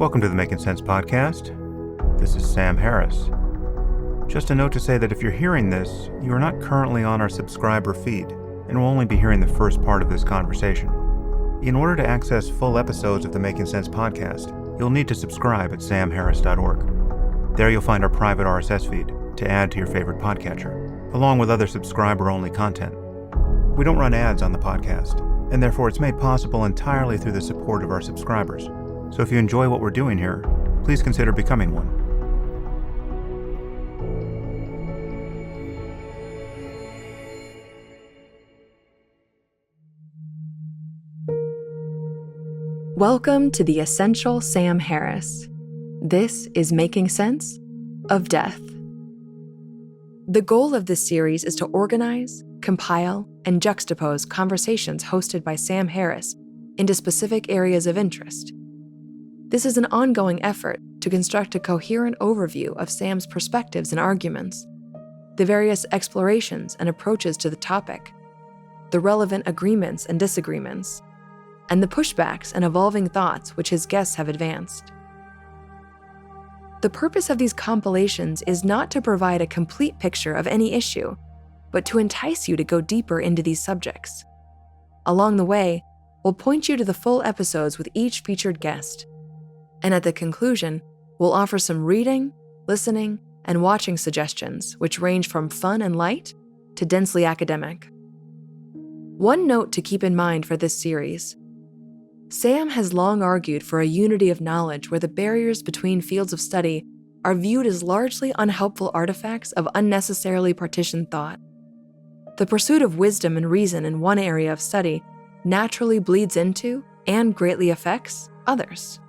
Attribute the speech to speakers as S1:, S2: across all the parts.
S1: Welcome to the Making Sense podcast. This is Sam Harris. Just a note to say that if you're hearing this, you are not currently on our subscriber feed and will only be hearing the first part of this conversation. In order to access full episodes of the Making Sense podcast, you'll need to subscribe at samharris.org. There you'll find our private RSS feed to add to your favorite podcatcher, along with other subscriber-only content. We don't run ads on the podcast, and therefore it's made possible entirely through the support of our subscribers. So if you enjoy what we're doing here, please consider becoming one.
S2: Welcome to the Essential Sam Harris. This is Making Sense of Death. The goal of this series is to organize, compile, and juxtapose conversations hosted by Sam Harris into specific areas of interest. This is an ongoing effort to construct a coherent overview of Sam's perspectives and arguments, the various explorations and approaches to the topic, the relevant agreements and disagreements, and the pushbacks and evolving thoughts which his guests have advanced. The purpose of these compilations is not to provide a complete picture of any issue, but to entice you to go deeper into these subjects. Along the way, we'll point you to the full episodes with each featured guest, and at the conclusion, we'll offer some reading, listening, and watching suggestions, which range from fun and light to densely academic. One note to keep in mind for this series: Sam has long argued for a unity of knowledge where the barriers between fields of study are viewed as largely unhelpful artifacts of unnecessarily partitioned thought. The pursuit of wisdom and reason in one area of study naturally bleeds into and greatly affects others.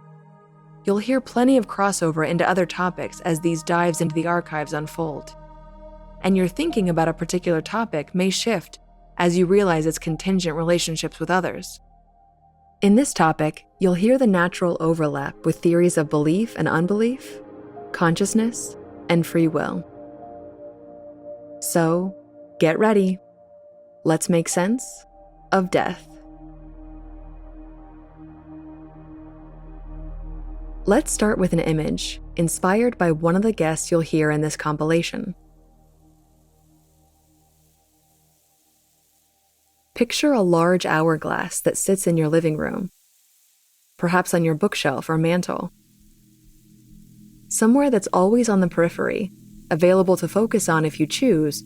S2: You'll hear plenty of crossover into other topics as these dives into the archives unfold. And your thinking about a particular topic may shift as you realize its contingent relationships with others. In this topic, you'll hear the natural overlap with theories of belief and unbelief, consciousness, and free will. So, get ready. Let's make sense of death. Let's start with an image inspired by one of the guests you'll hear in this compilation. Picture a large hourglass that sits in your living room, perhaps on your bookshelf or mantle. Somewhere that's always on the periphery, available to focus on if you choose,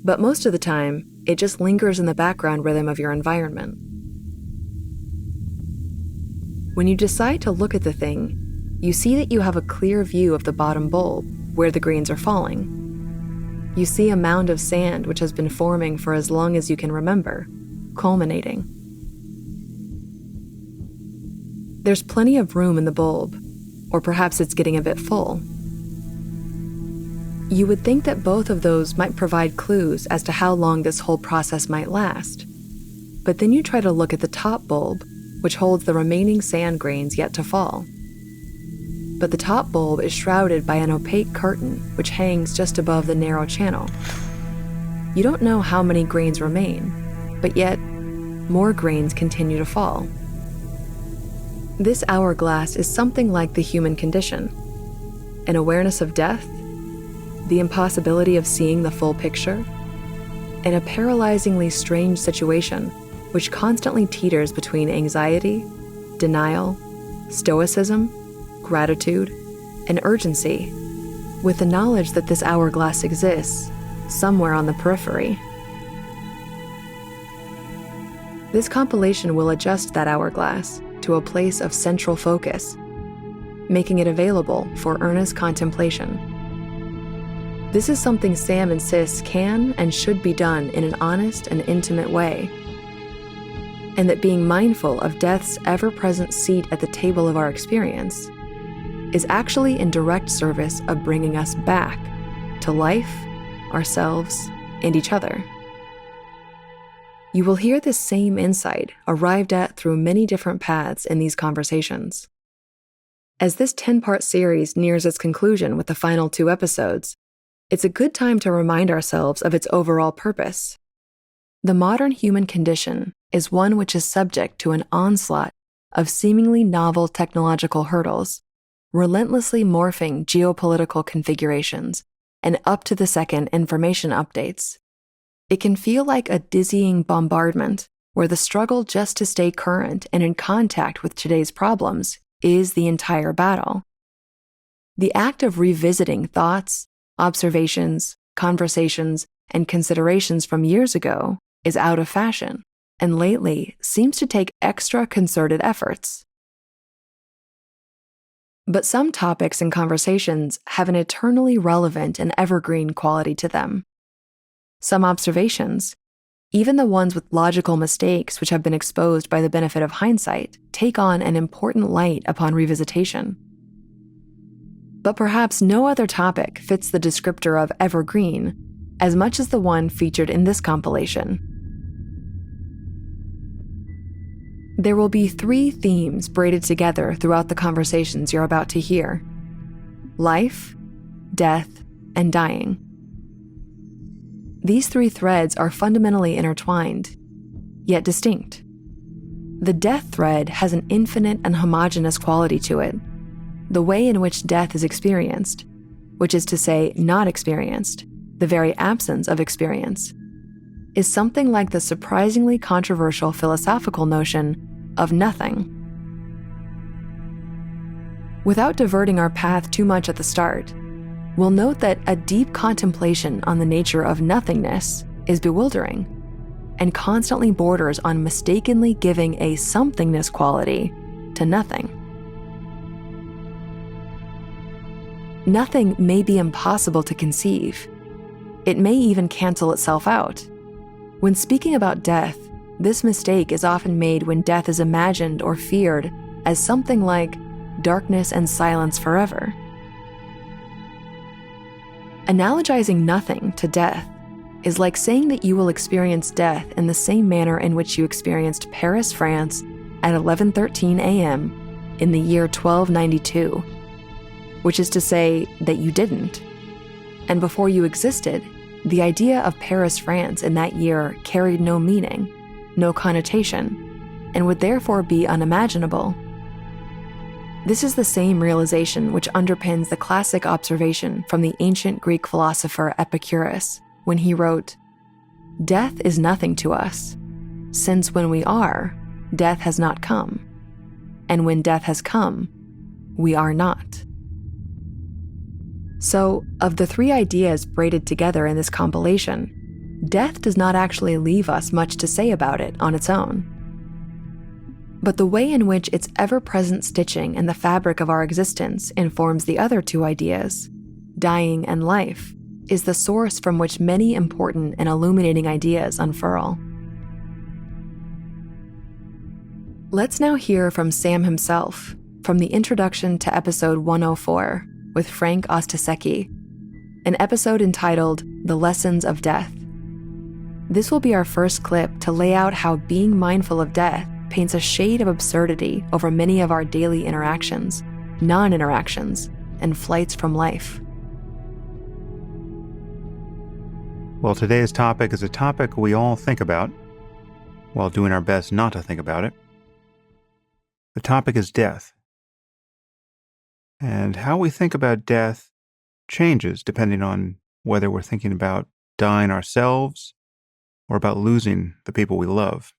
S2: but most of the time, it just lingers in the background rhythm of your environment. When you decide to look at the thing, you see that you have a clear view of the bottom bulb, where the grains are falling. You see a mound of sand which has been forming for as long as you can remember, culminating. There's plenty of room in the bulb, or perhaps it's getting a bit full. You would think that both of those might provide clues as to how long this whole process might last. But then you try to look at the top bulb, which holds the remaining sand grains yet to fall. But the top bulb is shrouded by an opaque curtain which hangs just above the narrow channel. You don't know how many grains remain, but yet more grains continue to fall. This hourglass is something like the human condition: an awareness of death, the impossibility of seeing the full picture, and a paralyzingly strange situation which constantly teeters between anxiety, denial, stoicism, gratitude, and urgency, with the knowledge that this hourglass exists somewhere on the periphery. This compilation will adjust that hourglass to a place of central focus, making it available for earnest contemplation. This is something Sam insists can and should be done in an honest and intimate way, and that being mindful of death's ever-present seat at the table of our experience is actually in direct service of bringing us back to life, ourselves, and each other. You will hear this same insight arrived at through many different paths in these conversations. As this 10-part series nears its conclusion with the final 2 episodes, it's a good time to remind ourselves of its overall purpose. The modern human condition is one which is subject to an onslaught of seemingly novel technological hurdles relentlessly morphing geopolitical configurations and up-to-the-second information updates. It can feel like a dizzying bombardment where the struggle just to stay current and in contact with today's problems is the entire battle. The act of revisiting thoughts, observations, conversations, and considerations from years ago is out of fashion, and lately seems to take extra concerted efforts. But some topics and conversations have an eternally relevant and evergreen quality to them. Some observations, even the ones with logical mistakes which have been exposed by the benefit of hindsight, take on an important light upon revisitation. But perhaps no other topic fits the descriptor of evergreen as much as the one featured in this compilation. There will be 3 themes braided together throughout the conversations you're about to hear: life, death, and dying. These 3 threads are fundamentally intertwined, yet distinct. The death thread has an infinite and homogeneous quality to it. The way in which death is experienced, which is to say not experienced, the very absence of experience, is something like the surprisingly controversial philosophical notion of nothing. Without diverting our path too much at the start, we'll note that a deep contemplation on the nature of nothingness is bewildering and constantly borders on mistakenly giving a somethingness quality to nothing. Nothing may be impossible to conceive. It may even cancel itself out. When speaking about death, this mistake is often made when death is imagined or feared as something like darkness and silence forever. Analogizing nothing to death is like saying that you will experience death in the same manner in which you experienced Paris, France at 11:13 a.m. in the year 1292, which is to say that you didn't. And before you existed, the idea of Paris, France in that year carried no meaning, no connotation, and would therefore be unimaginable. This is the same realization which underpins the classic observation from the ancient Greek philosopher Epicurus when he wrote, "Death is nothing to us, since when we are, death has not come, and when death has come, we are not." So, of the 3 ideas braided together in this compilation, death does not actually leave us much to say about it on its own. But the way in which its ever-present stitching in the fabric of our existence informs the other 2 ideas, dying and life, is the source from which many important and illuminating ideas unfurl. Let's now hear from Sam himself, from the introduction to episode 104 with Frank Ostaseski, an episode entitled The Lessons of Death. This will be our first clip to lay out how being mindful of death paints a shade of absurdity over many of our daily interactions, non-interactions, and flights from life.
S1: Well, today's topic is a topic we all think about, while doing our best not to think about it. The topic is death. And how we think about death changes depending on whether we're thinking about dying ourselves or about losing the people we love.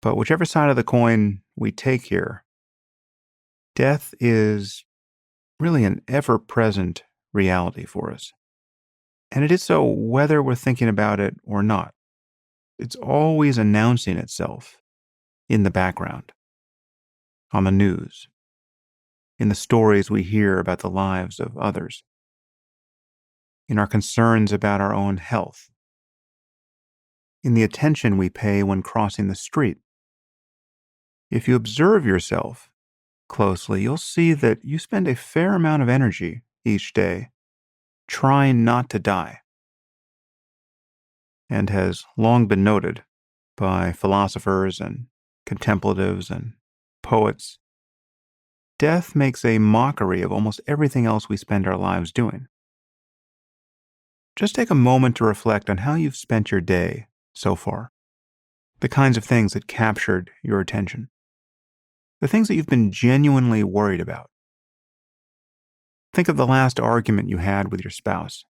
S1: But whichever side of the coin we take here, death is really an ever-present reality for us. And it is so whether we're thinking about it or not. It's always announcing itself in the background, on the news, in the stories we hear about the lives of others, in our concerns about our own health, in the attention we pay when crossing the street. If you observe yourself closely, you'll see that you spend a fair amount of energy each day trying not to die. And has long been noted by philosophers and contemplatives and poets, death makes a mockery of almost everything else we spend our lives doing. Just take a moment to reflect on how you've spent your day so far, the kinds of things that captured your attention, the things that you've been genuinely worried about, Think of the last argument you had with your spouse.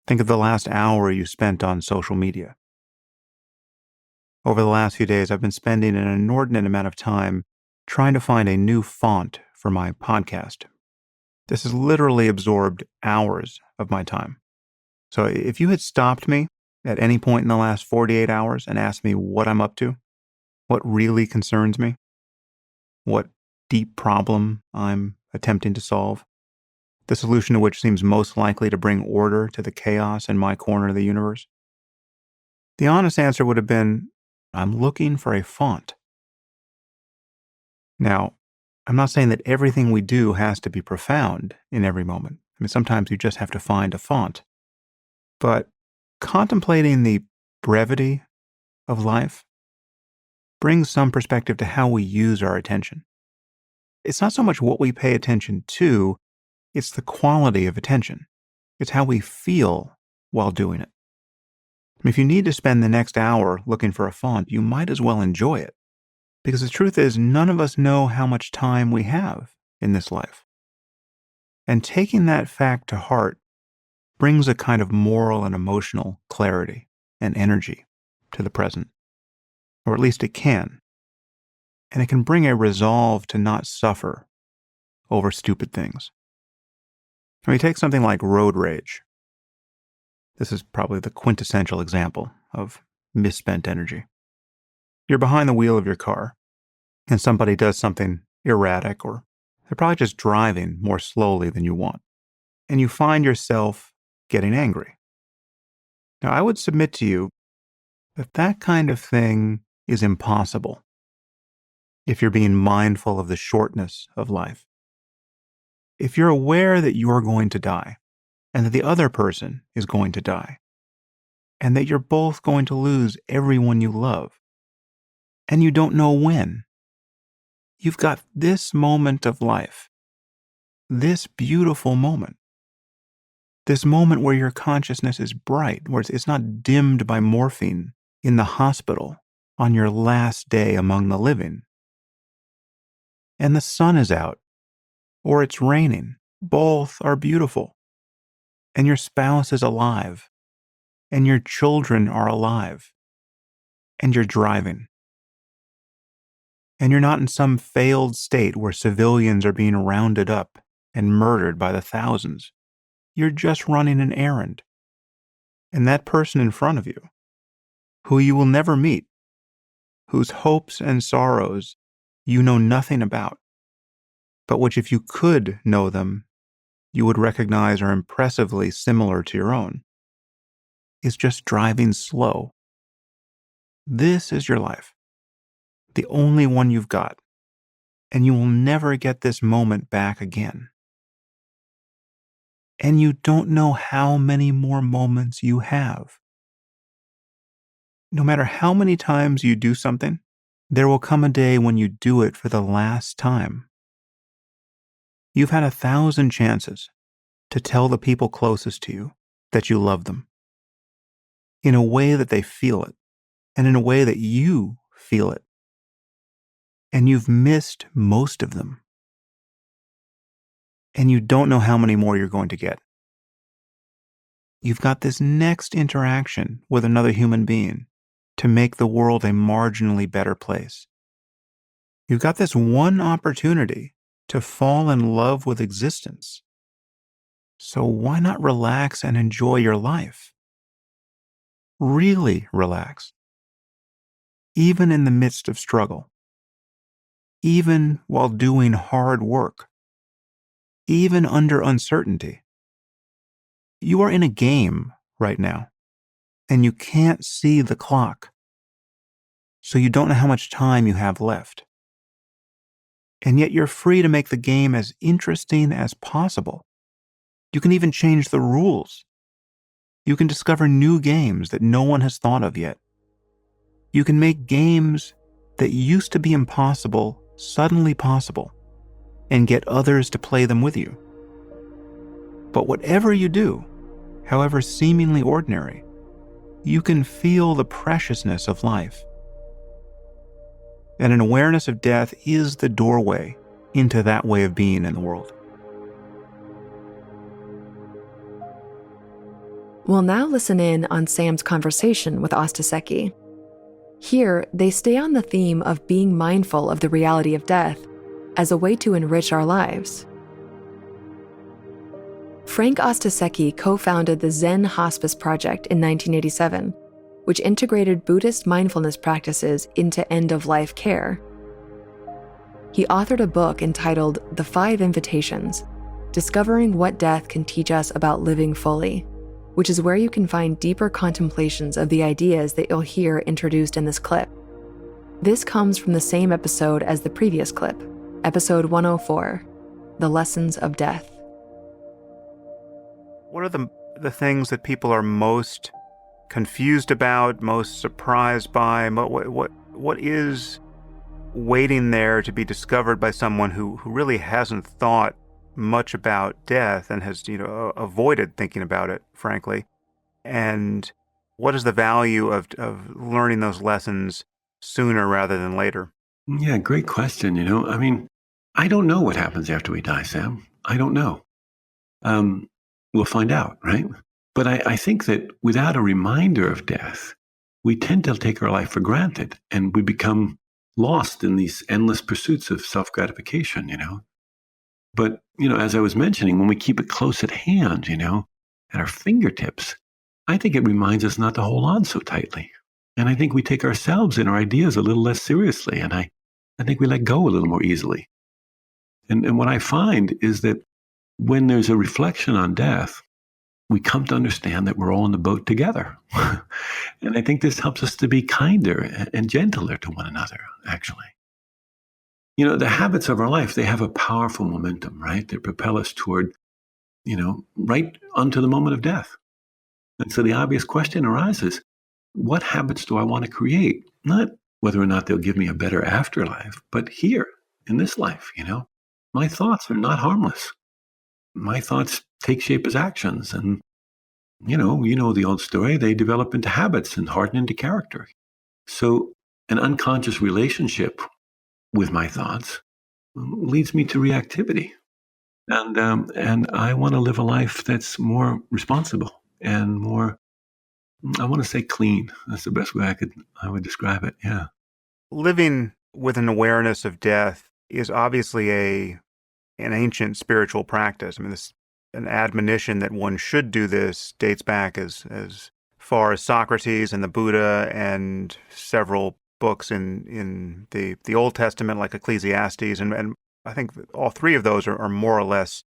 S1: Think of the last hour you spent on social media. Over the last few days, I've been spending an inordinate amount of time trying to find a new font for my podcast. This has literally absorbed hours of my time. So if you had stopped me at any point in the last 48 hours and asked me what I'm up to, what really concerns me, what deep problem I'm attempting to solve, the solution to which seems most likely to bring order to the chaos in my corner of the universe, the honest answer would have been, I'm looking for a font. Now, I'm not saying that everything we do has to be profound in every moment. I mean, sometimes you just have to find a font. But contemplating the brevity of life brings some perspective to how we use our attention. It's not so much what we pay attention to, it's the quality of attention. It's how we feel while doing it. I mean, if you need to spend the next hour looking for a font, you might as well enjoy it. Because the truth is, none of us know how much time we have in this life. And taking that fact to heart brings a kind of moral and emotional clarity and energy to the present. Or at least it can. And it can bring a resolve to not suffer over stupid things. I mean, take something like road rage. This is probably the quintessential example of misspent energy. You're behind the wheel of your car, and somebody does something erratic, or they're probably just driving more slowly than you want, and you find yourself getting angry. Now, I would submit to you that that kind of thing is impossible if you're being mindful of the shortness of life. If you're aware that you're going to die, and that the other person is going to die, and that you're both going to lose everyone you love, and you don't know when. You've got this moment of life, this beautiful moment, this moment where your consciousness is bright, where it's not dimmed by morphine in the hospital on your last day among the living. And the sun is out, or it's raining. Both are beautiful. And your spouse is alive, and your children are alive, and you're driving. And you're not in some failed state where civilians are being rounded up and murdered by the thousands. You're just running an errand. And that person in front of you, who you will never meet, whose hopes and sorrows you know nothing about, but which if you could know them, you would recognize are impressively similar to your own, is just driving slow. This is your life. The only one you've got, and you will never get this moment back again. And you don't know how many more moments you have. No matter how many times you do something, there will come a day when you do it for the last time. You've had 1,000 chances to tell the people closest to you that you love them, in a way that they feel it, and in a way that you feel it. And you've missed most of them. And you don't know how many more you're going to get. You've got this next interaction with another human being to make the world a marginally better place. You've got this one opportunity to fall in love with existence. So why not relax and enjoy your life? Really relax. Even in the midst of struggle. Even while doing hard work. Even under uncertainty. You are in a game right now, and you can't see the clock, so you don't know how much time you have left. And yet you're free to make the game as interesting as possible. You can even change the rules. You can discover new games that no one has thought of yet. You can make games that used to be impossible suddenly possible, and get others to play them with you. But whatever you do, however seemingly ordinary, you can feel the preciousness of life. And an awareness of death is the doorway into that way of being in the world.
S2: We'll now listen in on Sam's conversation with Ostaseski. Here, they stay on the theme of being mindful of the reality of death as a way to enrich our lives. Frank Ostaseski co-founded the Zen Hospice Project in 1987, which integrated Buddhist mindfulness practices into end-of-life care. He authored a book entitled The 5 Invitations, Discovering What Death Can Teach Us About Living Fully, which is where you can find deeper contemplations of the ideas that you'll hear introduced in this clip. This comes from the same episode as the previous clip, episode 104, The Lessons of Death.
S1: What are the things that people are most confused about, most surprised by? What is waiting there to be discovered by someone who really hasn't thought much about death and has, avoided thinking about it, frankly? And what is the value of learning those lessons sooner rather than later?
S3: Yeah, great question. I don't know what happens after we die, Sam. I don't know. We'll find out, right? But I think that without a reminder of death, we tend to take our life for granted and we become lost in these endless pursuits of self-gratification, But, as I was mentioning, when we keep it close at hand, at our fingertips, I think it reminds us not to hold on so tightly. And I think we take ourselves and our ideas a little less seriously. And I think we let go a little more easily. And what I find is that when there's a reflection on death, we come to understand that we're all in the boat together. And I think this helps us to be kinder and gentler to one another, actually. The habits of our life, they have a powerful momentum, right? They propel us toward, right onto the moment of death. And so the obvious question arises, what habits do I want to create? Not whether or not they'll give me a better afterlife, but here, in this life, my thoughts are not harmless. My thoughts take shape as actions. And, you know the old story, they develop into habits and harden into character. So an unconscious relationship with my thoughts leads me to reactivity. And I want to live a life that's more responsible and more, I want to say clean. That's the best way I would describe it. Yeah.
S1: Living with an awareness of death is obviously an ancient spiritual practice. An admonition that one should do this dates back as far as Socrates and the Buddha and several books in the Old Testament, like Ecclesiastes, and I think all three of those are more or less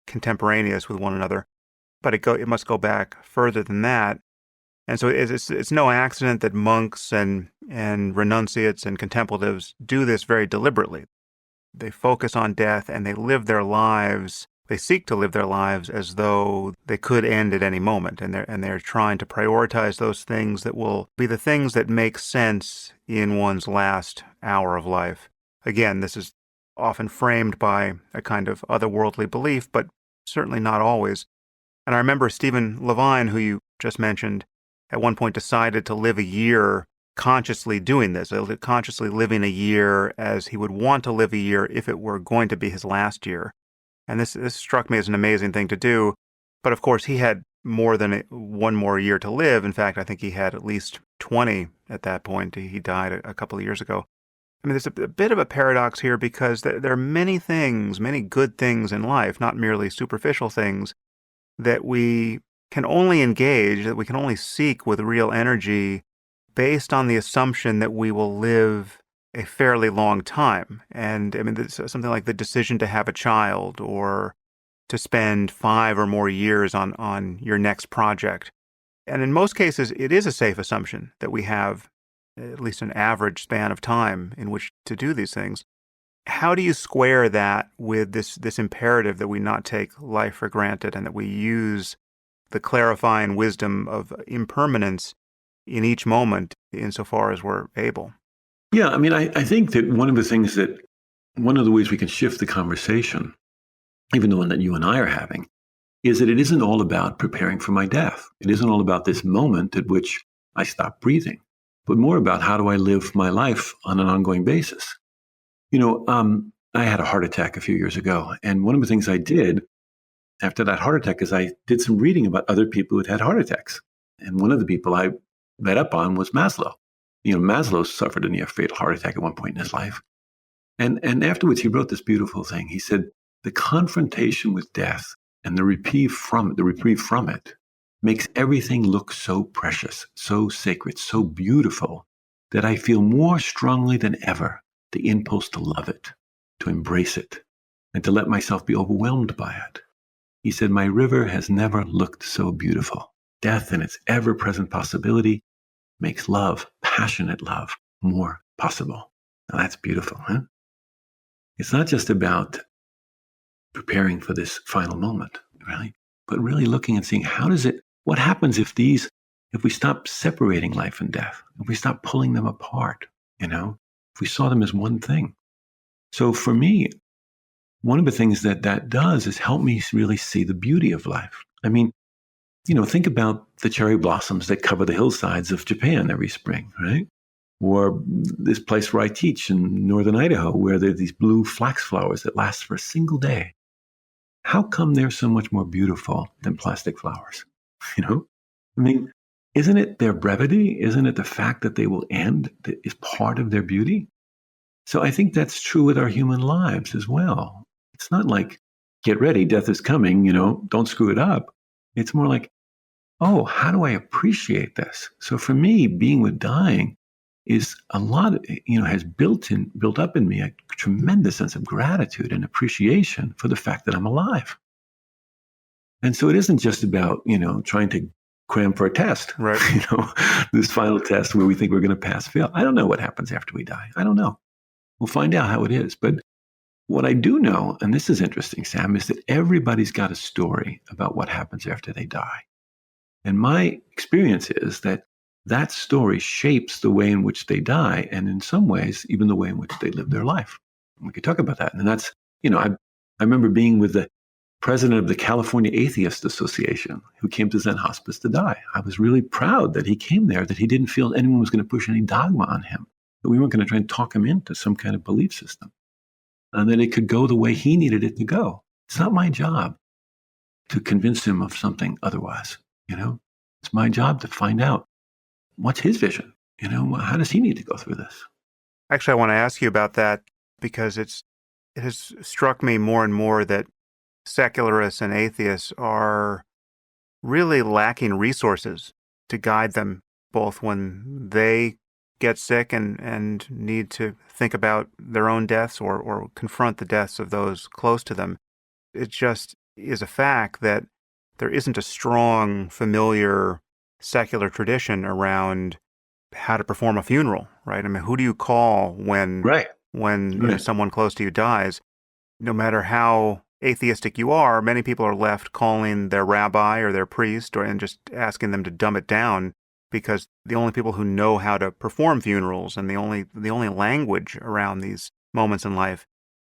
S1: contemporaneous with one another. But it must go back further than that, and so it's no accident that monks and renunciates and contemplatives do this very deliberately. They focus on death and they live their lives. They seek to live their lives as though they could end at any moment, and they're trying to prioritize those things that will be the things that make sense in one's last hour of life. Again, this is often framed by a kind of otherworldly belief, but certainly not always. And I remember Stephen Levine, who you just mentioned, at one point decided to live a year consciously doing this, consciously living a year as he would want to live a year if it were going to be his last year. And this struck me as an amazing thing to do. But of course, he had more than one more year to live. In fact, I think he had at least 20 at that point. He died a couple of years ago. There's a bit of a paradox here because there are many things, many good things in life, not merely superficial things, that we can only engage, that we can only seek with real energy based on the assumption that we will live a fairly long time. And something like the decision to have a child or to spend 5 or more years on your next project. And in most cases, it is a safe assumption that we have at least an average span of time in which to do these things. How do you square that with this imperative that we not take life for granted and that we use the clarifying wisdom of impermanence in each moment insofar as we're able?
S3: Yeah, I think that one of the ways we can shift the conversation, even the one that you and I are having, is that it isn't all about preparing for my death. It isn't all about this moment at which I stop breathing, but more about how do I live my life on an ongoing basis. I had a heart attack a few years ago, and one of the things I did after that heart attack is I did some reading about other people who had had heart attacks. And one of the people I read up on was Maslow. Maslow suffered a near fatal heart attack at one point in his life. And afterwards, he wrote this beautiful thing. He said, the confrontation with death and the reprieve from it makes everything look so precious, so sacred, so beautiful that I feel more strongly than ever the impulse to love it, to embrace it, and to let myself be overwhelmed by it. He said, my river has never looked so beautiful. Death and its ever-present possibility makes love, passionate love, more possible. Now that's beautiful, huh? It's not just about preparing for this final moment, really, but really looking and seeing what happens if we stop separating life and death, if we stop pulling them apart, if we saw them as one thing. So for me, one of the things that does is help me really see the beauty of life. I mean, think about the cherry blossoms that cover the hillsides of Japan every spring, right? Or this place where I teach in northern Idaho, where there are these blue flax flowers that last for a single day. How come they're so much more beautiful than plastic flowers? I mean, isn't it their brevity? Isn't it the fact that they will end that is part of their beauty? So I think that's true with our human lives as well. It's not like, get ready, death is coming, don't screw it up. It's more like, oh, how do I appreciate this? So for me, being with dying is a lot, has built up in me a tremendous sense of gratitude and appreciation for the fact that I'm alive. And so it isn't just about, trying to cram for a test,
S1: right?
S3: This final test where we think we're going to pass, fail. I don't know what happens after we die. I don't know. We'll find out how it is. But what I do know, and this is interesting, Sam, is that everybody's got a story about what happens after they die. And my experience is that story shapes the way in which they die, and in some ways, even the way in which they live their life. We could talk about that. And that's, I remember being with the president of the California Atheist Association who came to Zen Hospice to die. I was really proud that he came there, that he didn't feel anyone was going to push any dogma on him, that we weren't going to try and talk him into some kind of belief system, and that it could go the way he needed it to go. It's not my job to convince him of something otherwise. It's my job to find out what's his vision. How does he need to go through this?
S1: Actually, I want to ask you about that because it has struck me more and more that secularists and atheists are really lacking resources to guide them, both when they get sick and need to think about their own deaths or confront the deaths of those close to them. It just is a fact that there isn't a strong, familiar secular tradition around how to perform a funeral, right? I mean, who do you call when someone close to you dies? No matter how atheistic you are, many people are left calling their rabbi or their priest and just asking them to dumb it down, because the only people who know how to perform funerals and the only language around these moments in life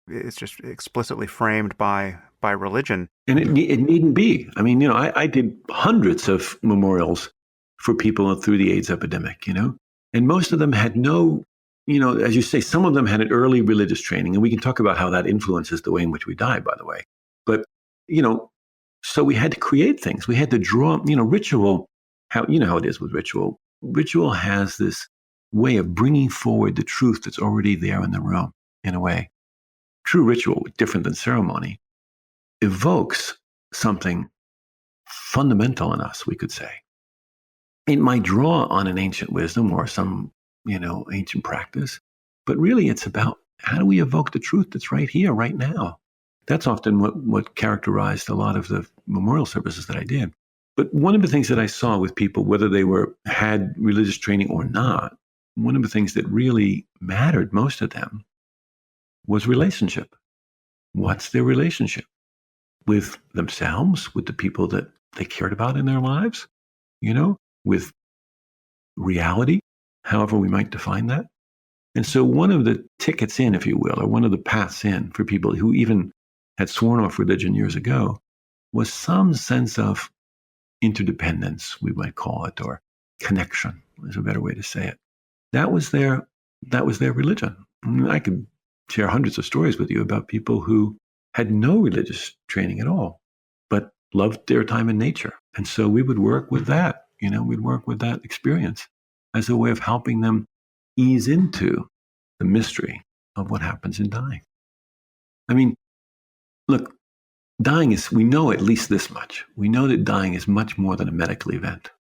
S1: is just explicitly framed by religion.
S3: And it needn't be. I mean, I did hundreds of memorials for people through the AIDS epidemic, and most of them had no, as you say, some of them had an early religious training, and we can talk about how that influences the way in which we die, by the way. But, so we had to create things. We had to draw, ritual, how it is with ritual. Ritual has this way of bringing forward the truth that's already there in the room, in a way. True ritual, different than ceremony, evokes something fundamental in us, we could say. It might draw on an ancient wisdom or some, ancient practice, but really it's about how do we evoke the truth that's right here, right now? That's often what characterized a lot of the memorial services that I did. But one of the things that I saw with people, whether they had religious training or not, one of the things that really mattered most to them was relationship. What's their relationship? With themselves, with the people that they cared about in their lives, with reality, however we might define that. And so one of the tickets in, if you will, or one of the paths in for people who even had sworn off religion years ago was some sense of interdependence, we might call it, or connection is a better way to say it. That was their religion. I could share hundreds of stories with you about people who had no religious training at all, loved their time in nature. And so we would work with that, we'd work with that experience as a way of helping them ease into the mystery of what happens in dying. I mean, look, dying we know at least this much. We know that dying is much more than a medical event,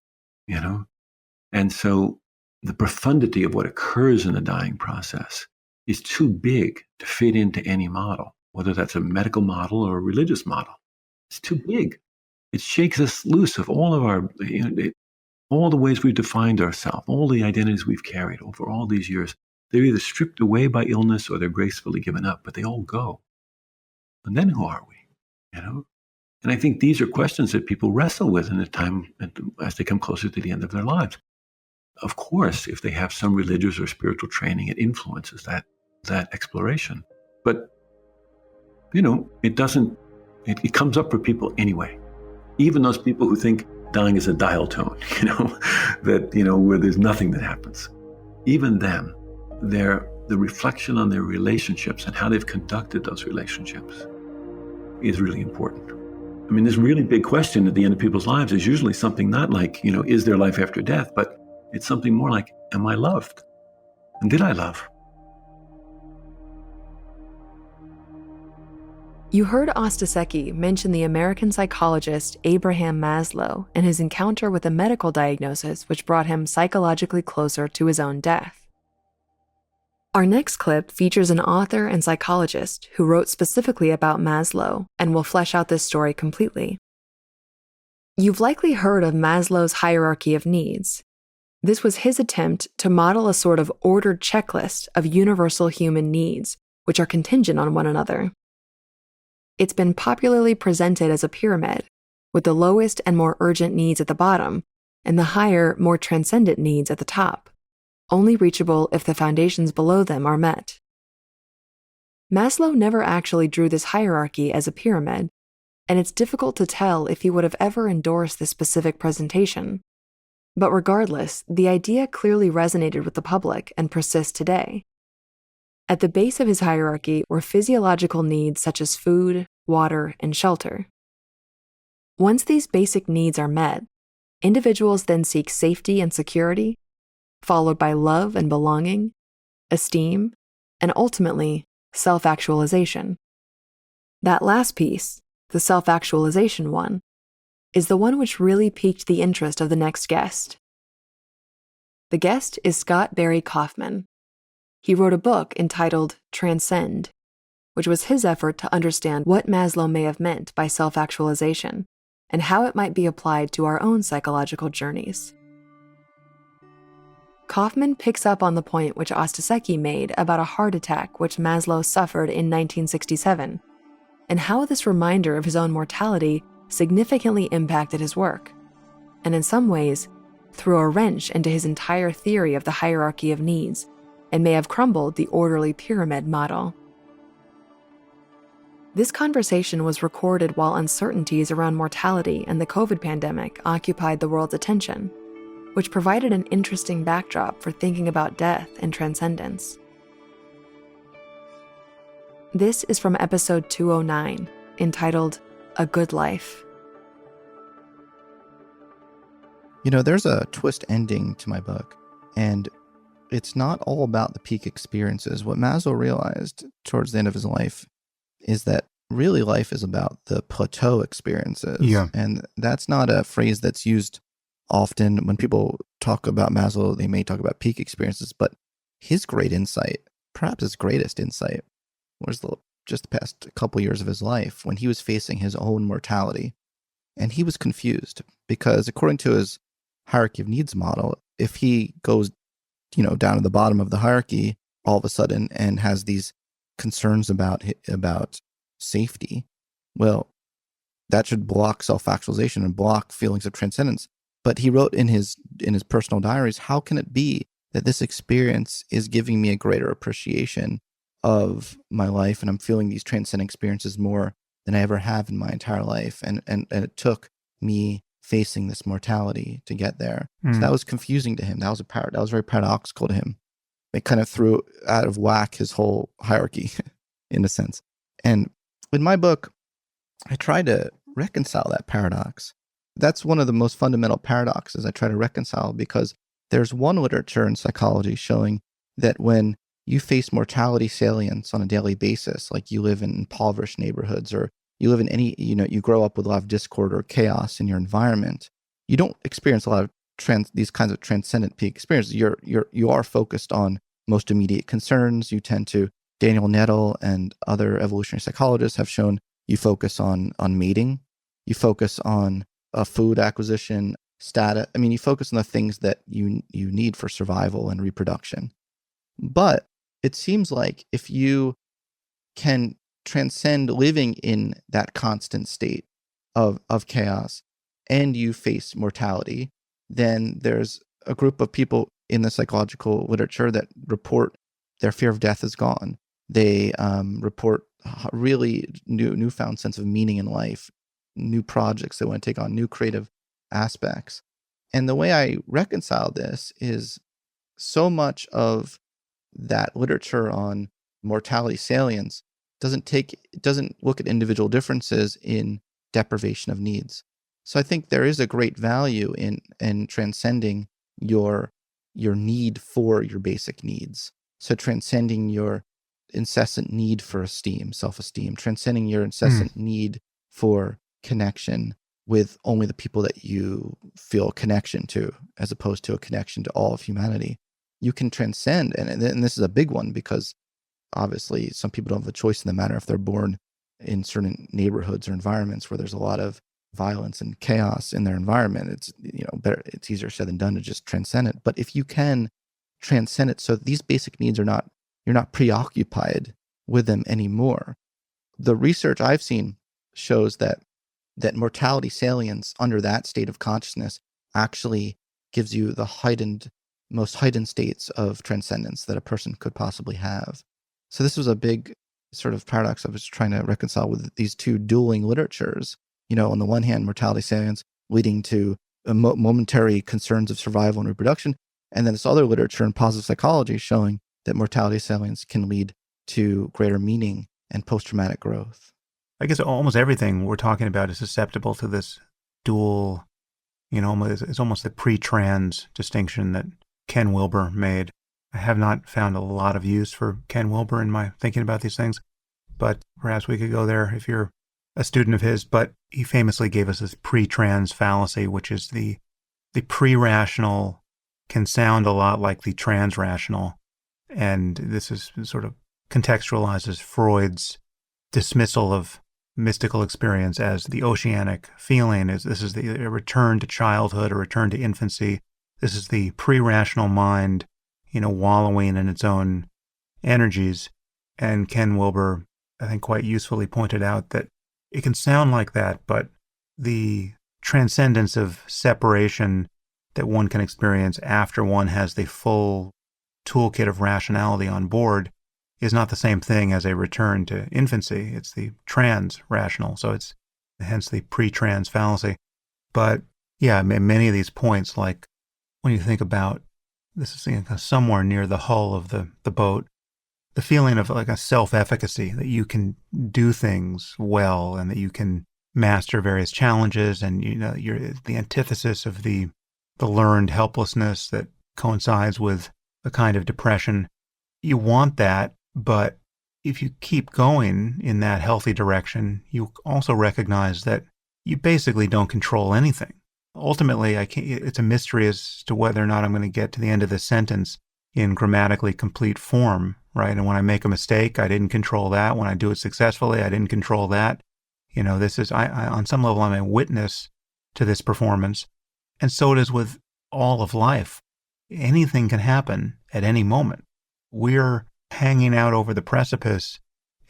S3: And so the profundity of what occurs in the dying process is too big to fit into any model, whether that's a medical model or a religious model. It's too big. It shakes us loose of all of our, all the ways we've defined ourselves, all the identities we've carried over all these years. They're either stripped away by illness or they're gracefully given up, but they all go. And then who are we? And I think these are questions that people wrestle with in the time as they come closer to the end of their lives. Of course, if they have some religious or spiritual training, it influences that exploration. But, it doesn't, it comes up for people anyway. Even those people who think dying is a dial tone, where there's nothing that happens. Even them, the reflection on their relationships and how they've conducted those relationships is really important. I mean, this really big question at the end of people's lives is usually something not like, is there life after death? But it's something more like, am I loved? And did I love?
S2: You heard Ostaseski mention the American psychologist Abraham Maslow and his encounter with a medical diagnosis which brought him psychologically closer to his own death. Our next clip features an author and psychologist who wrote specifically about Maslow and will flesh out this story completely. You've likely heard of Maslow's hierarchy of needs. This was his attempt to model a sort of ordered checklist of universal human needs, which are contingent on one another. It's been popularly presented as a pyramid, with the lowest and more urgent needs at the bottom, and the higher, more transcendent needs at the top, only reachable if the foundations below them are met. Maslow never actually drew this hierarchy as a pyramid, and it's difficult to tell if he would have ever endorsed this specific presentation. But regardless, the idea clearly resonated with the public and persists today. At the base of his hierarchy were physiological needs such as food, water, and shelter. Once these basic needs are met, individuals then seek safety and security, followed by love and belonging, esteem, and ultimately, self-actualization. That last piece, the self-actualization one, is the one which really piqued the interest of the next guest. The guest is Scott Barry Kaufman. He wrote a book entitled Transcend, which was his effort to understand what Maslow may have meant by self-actualization and how it might be applied to our own psychological journeys. Kaufman picks up on the point which Ostaseski made about a heart attack which Maslow suffered in 1967, and how this reminder of his own mortality significantly impacted his work, and in some ways, threw a wrench into his entire theory of the hierarchy of needs, and may have crumbled the orderly pyramid model. This conversation was recorded while uncertainties around mortality and the COVID pandemic occupied the world's attention, which provided an interesting backdrop for thinking about death and transcendence. This is from episode 209, entitled A Good Life.
S4: There's a twist ending to my book, and it's not all about the peak experiences. What Maslow realized towards the end of his life is that really life is about the plateau experiences.
S1: Yeah.
S4: And that's not a phrase that's used often. When people talk about Maslow, they may talk about peak experiences, but his great insight, perhaps his greatest insight, was just the past couple years of his life when he was facing his own mortality. And he was confused because according to his hierarchy of needs model, if he goes, down to the bottom of the hierarchy all of a sudden and has these concerns about safety, well, that should block self-actualization and block feelings of transcendence. But he wrote in his personal diaries, how can it be that this experience is giving me a greater appreciation of my life, and I'm feeling these transcendent experiences more than I ever have in my entire life, and it took me facing this mortality to get there. So that was confusing to him. That was very paradoxical to him. It kind of threw out of whack his whole hierarchy in a sense. And in my book, I try to reconcile that paradox. That's one of the most fundamental paradoxes I try to reconcile, because there's one literature in psychology showing that when you face mortality salience on a daily basis, like you live in impoverished neighborhoods, or you live in any, you grow up with a lot of discord or chaos in your environment, you don't experience a lot of these kinds of transcendent peak experiences. You are focused on most immediate concerns. You tend to, Daniel Nettle and other evolutionary psychologists have shown, you focus on mating, you focus on food acquisition, status. I mean, you focus on the things that you need for survival and reproduction. But it seems like if you can transcend living in that constant state of chaos and you face mortality, then there's a group of people in the psychological literature that report their fear of death is gone. They report really newfound sense of meaning in life, new projects they want to take on, new creative aspects. And the way I reconcile this is, so much of that literature on mortality salience doesn't look at individual differences in deprivation of needs. So I think there is a great value in transcending your need for your basic needs. So transcending your incessant need for esteem, self-esteem, transcending your incessant need for connection with only the people that you feel a connection to, as opposed to a connection to all of humanity. You can transcend, and this is a big one, because obviously some people don't have a choice in the matter if they're born in certain neighborhoods or environments where there's a lot of violence and chaos in their environment. It's better, it's easier said than done to just transcend it. But if you can transcend it, so these basic needs you're not preoccupied with them anymore. The research I've seen shows that mortality salience under that state of consciousness actually gives you the most heightened states of transcendence that a person could possibly have. So this was a big sort of paradox I was trying to reconcile with these two dueling literatures. On the one hand, mortality salience leading to momentary concerns of survival and reproduction, and then this other literature in positive psychology showing that mortality salience can lead to greater meaning and post-traumatic growth.
S1: I guess almost everything we're talking about is susceptible to this dual, it's almost the pre-trans distinction that Ken Wilber made. I have not found a lot of use for Ken Wilber in my thinking about these things, but perhaps we could go there if you're a student of his. But he famously gave us this pre-trans fallacy, which is the pre-rational can sound a lot like the trans-rational. And this is sort of contextualizes Freud's dismissal of mystical experience as the oceanic feeling. This is a return to childhood, a return to infancy. This is the pre-rational mind, wallowing in its own energies. And Ken Wilber, I think, quite usefully pointed out that it can sound like that, but the transcendence of separation that one can experience after one has the full toolkit of rationality on board is not the same thing as a return to infancy. It's the trans-rational, so it's hence the pre-trans fallacy. But yeah, many of these points, like when you think about, this is somewhere near the hull of the boat, the feeling of like a self-efficacy, that you can do things well and that you can master various challenges, and you're the antithesis of the learned helplessness that coincides with a kind of depression. You want that, but if you keep going in that healthy direction, you also recognize that you basically don't control anything. Ultimately, it's a mystery as to whether or not I'm going to get to the end of this sentence in grammatically complete form, right? And when I make a mistake, I didn't control that. When I do it successfully, I didn't control that. This is, I on some level, I'm a witness to this performance. And so it is with all of life. Anything can happen at any moment. We're hanging out over the precipice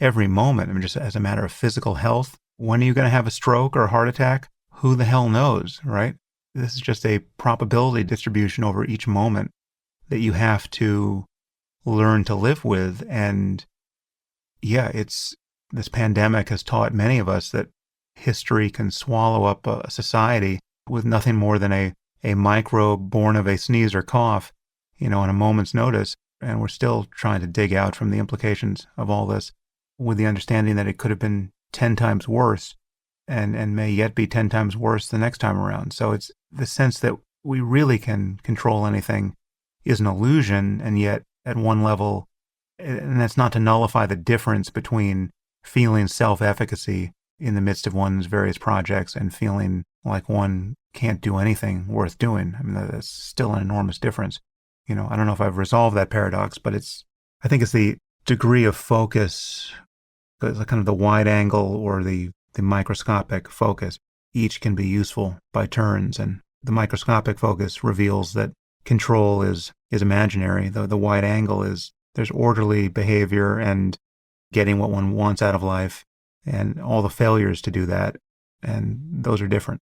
S1: every moment. I mean, just as a matter of physical health, when are you going to have a stroke or a heart attack? Who the hell knows, right? This is just a probability distribution over each moment that you have to learn to live with. And yeah, this pandemic has taught many of us that history can swallow up a society with nothing more than a microbe born of a sneeze or cough, on a moment's notice. And we're still trying to dig out from the implications of all this with the understanding that it could have been 10 times worse and may yet be 10 times worse the next time around. So it's the sense that we really can control anything is an illusion, and yet at one level, and that's not to nullify the difference between feeling self-efficacy in the midst of one's various projects and feeling like one can't do anything worth doing. I mean, that's still an enormous difference. I don't know if I've resolved that paradox, but I think it's the degree of focus, the kind of the wide angle or the microscopic focus. Each can be useful by turns, and the microscopic focus reveals that control is imaginary. The wide angle is there's orderly behavior and getting what one wants out of life, and all the failures to do that, and those are different.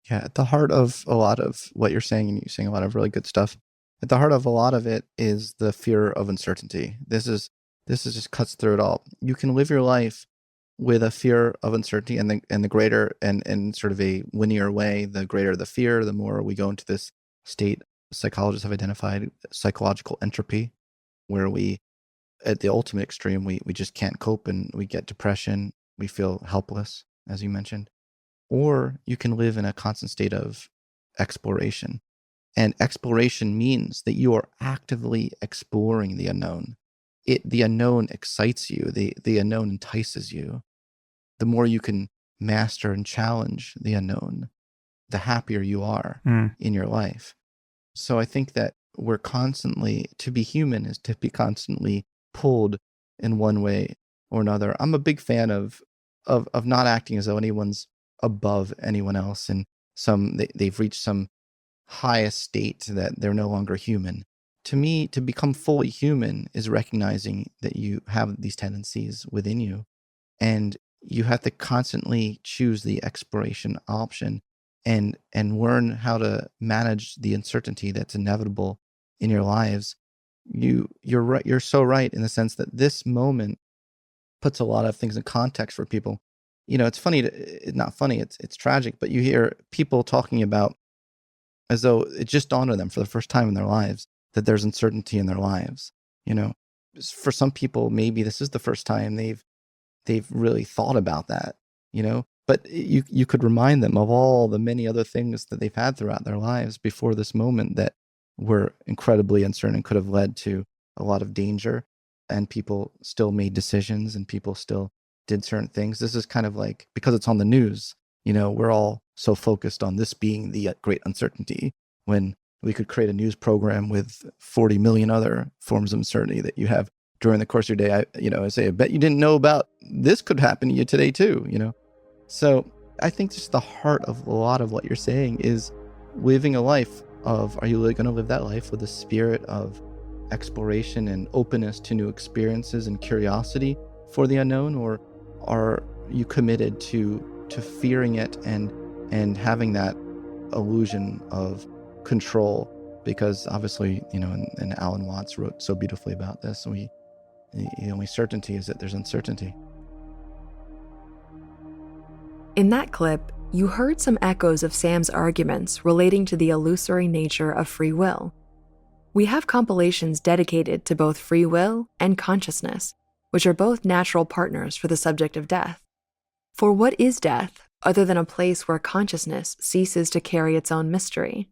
S4: Yeah, at the heart of a lot of what you're saying, and you're saying a lot of really good stuff, at the heart of a lot of it is the fear of uncertainty. This is just cuts through it all. You can live your life with a fear of uncertainty, and the greater, and sort of a linear way, the greater the fear, the more we go into this state psychologists have identified, psychological entropy, where we, at the ultimate extreme, we just can't cope and we get depression, we feel helpless, as you mentioned. Or you can live in a constant state of exploration. And exploration means that you are actively exploring the unknown. The unknown excites you. The unknown entices you. The more you can master and challenge the unknown, the happier you are in your life. So I think that we're constantly, to be human is to be constantly pulled in one way or another. I'm a big fan of not acting as though anyone's above anyone else, and they've reached some highest state that they're no longer human. To me, to become fully human is recognizing that you have these tendencies within you, and you have to constantly choose the exploration option and learn how to manage the uncertainty that's inevitable in your lives. You're right. You're so right in the sense that this moment puts a lot of things in context for people. It's funny, not funny, it's tragic, but you hear people talking about as though it just dawned on them for the first time in their lives that there's uncertainty in their lives. For some people, maybe this is the first time they've really thought about that, but you could remind them of all the many other things that they've had throughout their lives before this moment that were incredibly uncertain and could have led to a lot of danger, and people still made decisions and people still did certain things. This is kind of like, because it's on the news, we're all so focused on this being the great uncertainty, when we could create a news program with 40 million other forms of uncertainty that you have during the course of your day. I say, I bet you didn't know about this could happen to you today too, So I think just the heart of a lot of what you're saying is living a life of, are you going to live that life with a spirit of exploration and openness to new experiences and curiosity for the unknown, or are you committed to fearing it and having that illusion of control? Because obviously, and Alan Watts wrote so beautifully about this, the only certainty is that there's uncertainty.
S2: In that clip, you heard some echoes of Sam's arguments relating to the illusory nature of free will. We have compilations dedicated to both free will and consciousness, which are both natural partners for the subject of death. For what is death other than a place where consciousness ceases to carry its own mystery?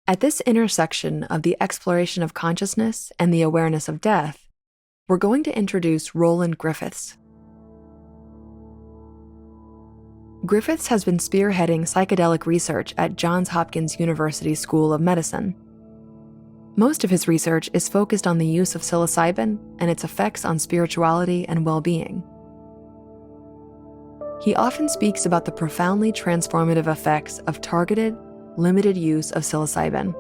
S2: At this intersection of the exploration of consciousness and the awareness of death, we're going to introduce Roland Griffiths. Griffiths has been spearheading psychedelic research at Johns Hopkins University School of Medicine. Most of his research is focused on the use of psilocybin and its effects on spirituality and well-being. He often speaks about the profoundly transformative effects of targeted, limited use of psilocybin.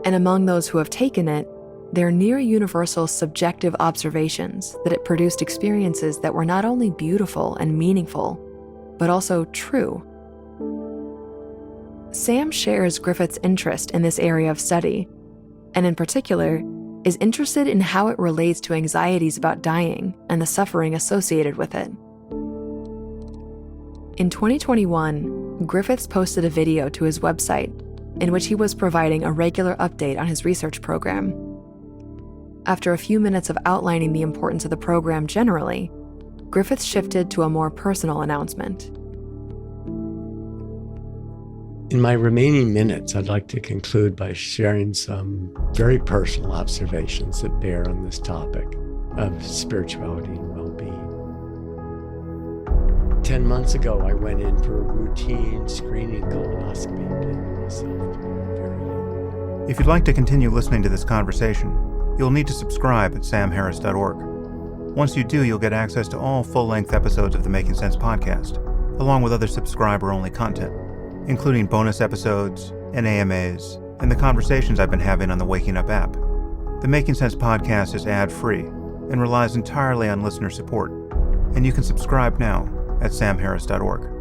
S2: And among those who have taken it, there are near universal subjective observations that it produced experiences that were not only beautiful and meaningful, but also true. Sam shares Griffiths' interest in this area of study, and in particular, is interested in how it relates to anxieties about dying and the suffering associated with it. In 2021, Griffiths posted a video to his website in which he was providing a regular update on his research program. After a few minutes of outlining the importance of the program generally, Griffiths shifted to a more personal announcement.
S5: In my remaining minutes, I'd like to conclude by sharing some very personal observations that bear on this topic of spirituality and well-being. 10 months ago, I went in for a routine screening colonoscopy, blaming myself to be very ill.
S1: If you'd like to continue listening to this conversation, you'll need to subscribe at samharris.org. Once you do, you'll get access to all full-length episodes of the Making Sense podcast, along with other subscriber-only content, including bonus episodes, and AMAs, and the conversations I've been having on the Waking Up app. The Making Sense podcast is ad-free and relies entirely on listener support, and you can subscribe now at samharris.org.